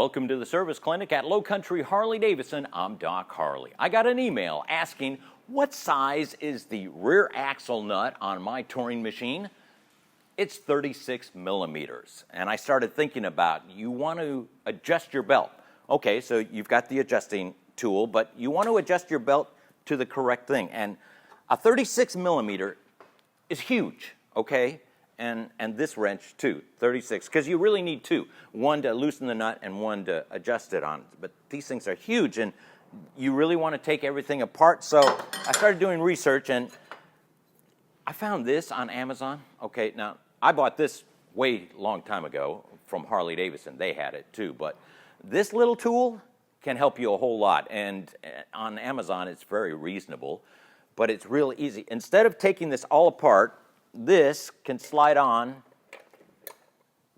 Welcome to the service clinic at Low Country Harley-Davidson. I'm Doc Harley. I got an email asking what size is the rear axle nut on my touring machine. It's 36 millimeters. And I started thinking about, you want to adjust your belt. Okay, so you've got the adjusting tool, but you want to adjust your belt to the correct thing. And a 36 millimeter is huge, okay? And this wrench too, 36, because you really need two. One to loosen the nut and one to adjust it on. But these things are huge and you really want to take everything apart. So I started doing research and I found this on Amazon. Okay, now I bought this way long time ago from Harley-Davidson. They had it too, but this little tool can help you a whole lot. And on Amazon, it's very reasonable, but it's real easy. Instead of taking this all apart, this can slide on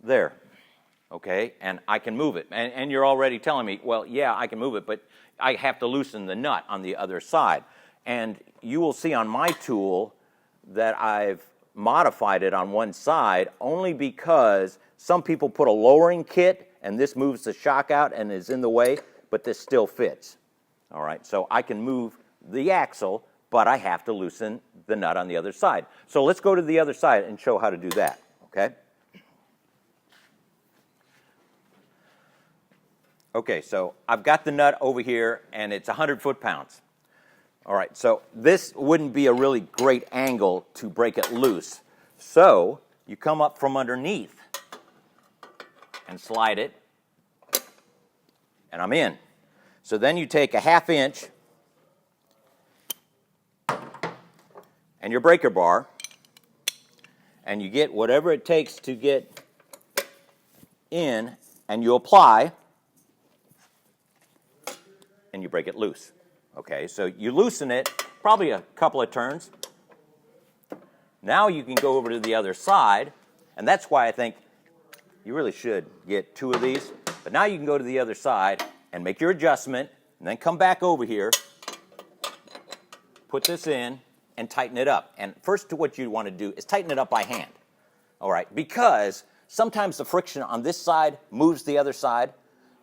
there, okay? And I can move it. And you're already telling me, well, yeah, I can move it, but I have to loosen the nut on the other side. And you will see on my tool that I've modified it on one side only because some people put a lowering kit and this moves the shock out and is in the way, but this still fits. All right, so I can move the axle, but I have to loosen the nut on the other side. So let's go to the other side and show how to do that, okay? Okay, so I've got the nut over here and it's 100 foot-pounds. All right, so this wouldn't be a really great angle to break it loose. So you come up from underneath and slide it, and I'm in. So then you take a 1/2 inch and your breaker bar, and you get whatever it takes to get in, and you apply, and you break it loose. Okay, so you loosen it, probably a couple of turns. Now you can go over to the other side, and that's why I think you really should get 2 of these. But now you can go to the other side and make your adjustment, and then come back over here, put this in, and tighten it up. And first, what you want to do is tighten it up by hand. All right, because sometimes the friction on this side moves the other side.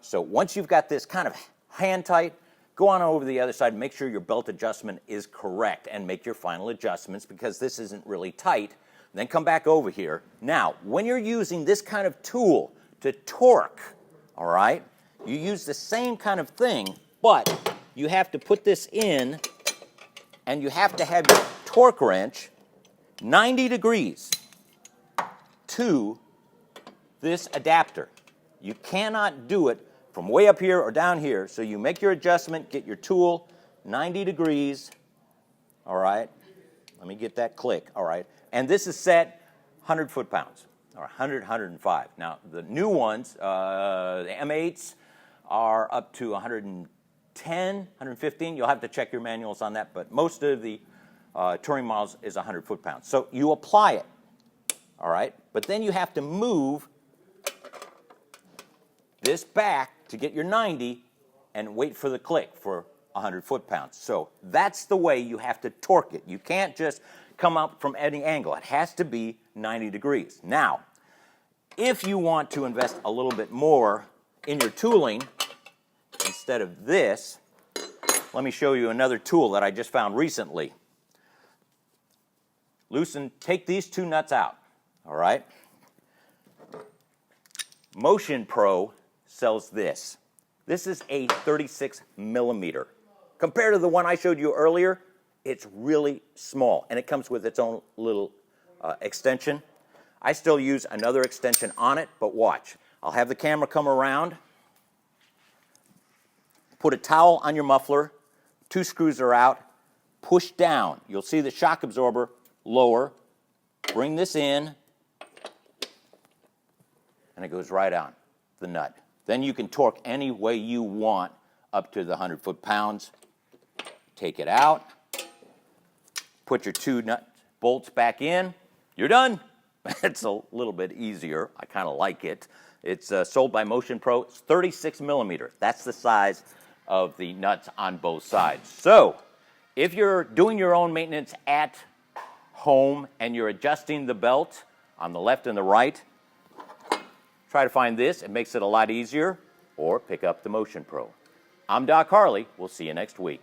So once you've got this kind of hand tight, go on over the other side, make sure your belt adjustment is correct and make your final adjustments because this isn't really tight. Then come back over here. Now, when you're using this kind of tool to torque, all right, you use the same kind of thing, but you have to put this in and you have to have your torque wrench 90 degrees to this adapter. You cannot do it from way up here or down here. So you make your adjustment, get your tool 90 degrees. All right. Let me get that click. All right. And this is set 100 foot-pounds or 100, 105. Now, the new ones, the M8s, are up to 110, 115. You'll have to check your manuals on that, but most of the touring models is 100 foot-pounds. So you apply it, all right? But then you have to move this back to get your 90 and wait for the click for 100 foot-pounds. So that's the way you have to torque it. You can't just come up from any angle. It has to be 90 degrees. Now, if you want to invest a little bit more in your tooling, instead of this, let me show you another tool that I just found recently. Take these 2 nuts out, all right? Motion Pro sells this. This is a 36 millimeter. Compared to the one I showed you earlier, it's really small, and it comes with its own little extension. I still use another extension on it, but watch. I'll have the camera come around, put a towel on your muffler, 2 screws are out, push down. You'll see the shock absorber lower, bring this in, and it goes right on the nut. Then you can torque any way you want up to the 100 foot-pounds. Take it out, put your 2 nut bolts back in, you're done. It's a little bit easier. I kind of like it. It's sold by Motion Pro. It's 36 millimeter. That's the size of the nuts on both sides. So if you're doing your own maintenance at home and you're adjusting the belt on the left and the right, try to find this. It makes it a lot easier. or pick up the Motion Pro. I'm Doc Harley. We'll see you next week.